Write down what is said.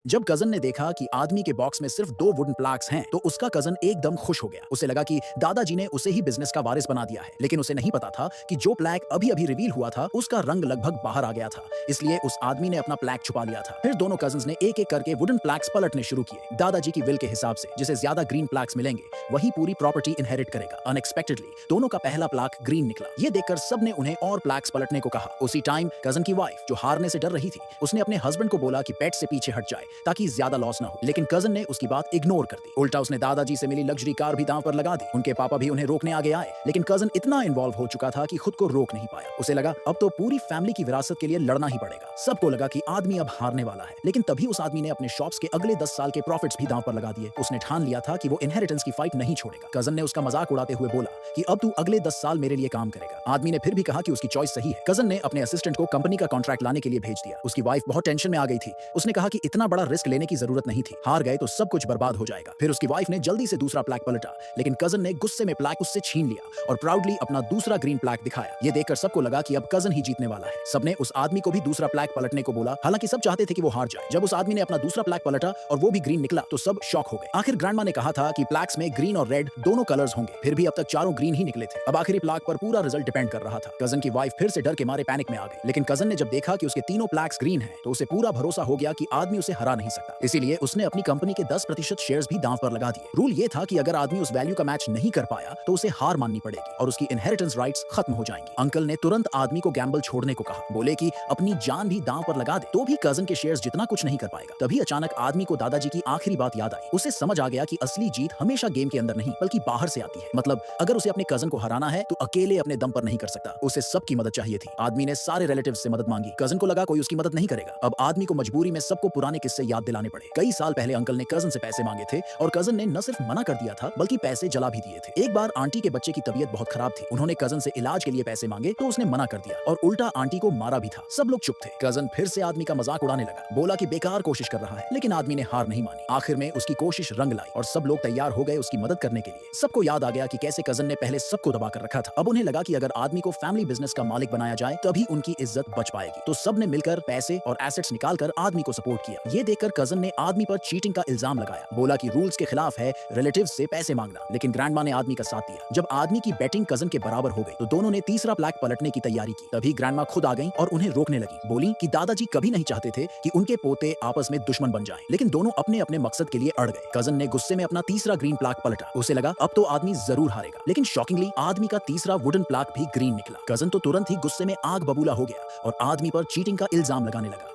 जब कजन ने देखा कि आदमी के बॉक्स में सिर्फ 2 वुडन प्लैक्स हैं, तो उसका कजन एकदम खुश हो गया। उसे लगा कि दादाजी ने उसे ही बिजनेस का वारिस बना दिया है, लेकिन उसे नहीं पता था कि जो प्लैक अभी-अभी रिवील हुआ था, उसका रंग लगभग बाहर आ गया था। इसलिए उस आदमी ने अपना प्लैक छुपा लिया था। फिर दोनों कजन्स ने एक-एक करके वुडन प्लैक्स पलटने शुरू किए। दादाजी की विल के हिसाब से जिसे ज्यादा ग्रीन प्लैक्स मिलेंगे, वही पूरी प्रॉपर्टी इनहेरिट करेगा। अनएक्सपेक्टेडली दोनों का पहला प्लैक ग्रीन निकला। ये देखकर सबने उन्हें और प्लैक्स पलटने को कहा। उसी टाइम कजन की वाइफ, जो हारने से डर रही थी, उसने अपने हस्बैंड को बोला कि पेट से पीछे हट जाए ताकि ज्यादा लॉस ना हो, लेकिन कजन ने उसकी बात इग्नोर कर दी। उल्टा उसने दादाजी से मिली लग्जरी कार भी दांव पर लगा दी। उनके पापा भी उन्हें रोकने आगे आए, लेकिन कजन इतना इन्वॉल्व हो चुका था कि खुद को रोक नहीं पाया। उसे लगा अब तो पूरी फैमिली की विरासत के लिए लड़ना ही पड़ेगा। सबको लगा कि आदमी अब हारने वाला है, लेकिन तभी उस आदमी ने अपने शॉप्स के अगले 10 साल के प्रॉफिट्स भी दांव पर लगा दिए। उसने ठान लिया था कि वो इनहेरिटेंस की फाइट नहीं छोड़ेगा। कजन ने उसका मजाक उड़ाते हुए बोला कि अब तू अगले 10 साल मेरे लिए काम करेगा। आदमी ने फिर भी कहा कि उसकी चॉइस सही है। कजन ने अपने असिस्टेंट को कंपनी का कॉन्ट्रैक्ट लाने के लिए भेज दिया। उसकी वाइफ बहुत टेंशन में आ गई थी। उसने कहा कि इतना बड़ा रिस्क लेने की जरूरत नहीं थी, हार गए तो सब कुछ बर्बाद हो जाएगा। फिर उसकी वाइफ ने जल्दी से दूसरा प्लैक पलटा, लेकिन कजन ने गुस्से में प्लैक उससे छीन लिया और प्राउडली अपना दूसरा ग्रीन प्लैक दिखाया। ये देखकर सबको लगा कि अब कजन ही जीतने वाला है। सबने उस आदमी को भी दूसरा प्लैक पलटने को बोला, हालांकि सब चाहते थे कि वो हार जाए। जब उस आदमी ने अपना दूसरा प्लैक पलटा और वो भी ग्रीन निकला, तो सब शॉक हो गए। आखिर ग्रैंडमा ने कहा था कि प्लैक्स में ग्रीन और रेड दोनों कलर्स होंगे, फिर भी अब तक चारों ग्रीन ही निकले थे। अब आखिरी प्लैक पर पूरा रिजल्ट डिपेंड कर रहा था। कजन की वाइफ फिर से डर के मारे पैनिक में आ गई, लेकिन कजन ने जब देखा कि उसके तीनों प्लैक्स ग्रीन हैं, तो उसे पूरा भरोसा हो गया कि आदमी उसे हरा नहीं सकता। इसीलिए उसने अपनी कंपनी के 10% शेयर्स भी दांव पर लगा दिए। रूल ये था कि अगर आदमी उस वैल्यू का मैच नहीं कर पाया, तो उसे हार माननी पड़ेगी और उसकी इनहेरिटेंस राइट्स खत्म हो जाएंगी। अंकल ने तुरंत आदमी को गैम्बल छोड़ने को कहा, बोले कि अपनी जान भी दांव पर लगा दे, तो भी कजन के शेयर्स जितना कुछ नहीं कर पाएगा। तभी अचानक आदमी को दादाजी की आखिरी बात याद आई। उसे समझ आ गया कि असली जीत हमेशा गेम के अंदर नहीं, बल्कि बाहर से आती है। मतलब अगर उसे अपने कजन को हराना है, तो अकेले अपने दम पर नहीं कर सकता, उसे सबकी मदद चाहिए थी। आदमी ने सारे रिलेटिव्स से मदद मांगी। कजन को लगा कोई उसकी मदद नहीं करेगा। अब आदमी को मजबूरी में सबको पुराने किस्से याद दिलाने पड़े। कई साल पहले अंकल ने कजन से पैसे मांगे थे और कजन ने न सिर्फ मना कर दिया था, बल्कि पैसे जला भी दिए थे। एक बार आंटी के बच्चे की तबीयत बहुत खराब थी। उन्होंने कजन से इलाज के लिए पैसे मांगे, तो उसने मना कर दिया और उल्टा आंटी को मारा भी था। सब लोग चुप थे। कजन फिर से आदमी का मजाक उड़ाने लगा, बोला कि बेकार कोशिश कर रहा है, लेकिन आदमी ने हार नहीं मानी। आखिर में उसकी कोशिश रंग लाई और सब लोग तैयार हो गए उसकी मदद करने के लिए। सबको याद आ गया कि कैसे कजन ने पहले सबको दबा कर रखा था। अब उन्हें लगा कि अगर आदमी को फैमिली बिजनेस का मालिक बनाया जाए, तभी उनकी इज्जत बच पाएगी। तो सबने मिलकर पैसे और एसेट्स निकालकर आदमी को सपोर्ट किया। ये देखकर कजन ने आदमी पर चीटिंग का इल्जाम लगाया, बोला कि रूल्स के खिलाफ है रिलेटिव्स से पैसे मांगना, लेकिन ग्रैंडमा ने आदमी का साथ दिया। जब आदमी की बैटिंग कजन के बराबर हो गई, तो दोनों ने तीसरा प्लैक पलटने की तैयारी की। तभी ग्रैंडमा खुद आ गई और उन्हें रोकने लगी। बोली कि दादाजी कभी नहीं चाहते थे कि उनके पोते आपस में दुश्मन बन जाएं, लेकिन दोनों अपने अपने मकसद के लिए अड़ गए। कजन ने गुस्से में अपना तीसरा ग्रीन प्लैक पलटा। उसे लगा अब तो आदमी जरूर हारेगा, लेकिन शॉकिंगली आदमी का तीसरा वुडन प्लैक भी ग्रीन निकला। कजन तो तुरंत ही गुस्से में आग बबूला हो गया और आदमी पर चीटिंग का इल्जाम लगाने लगा।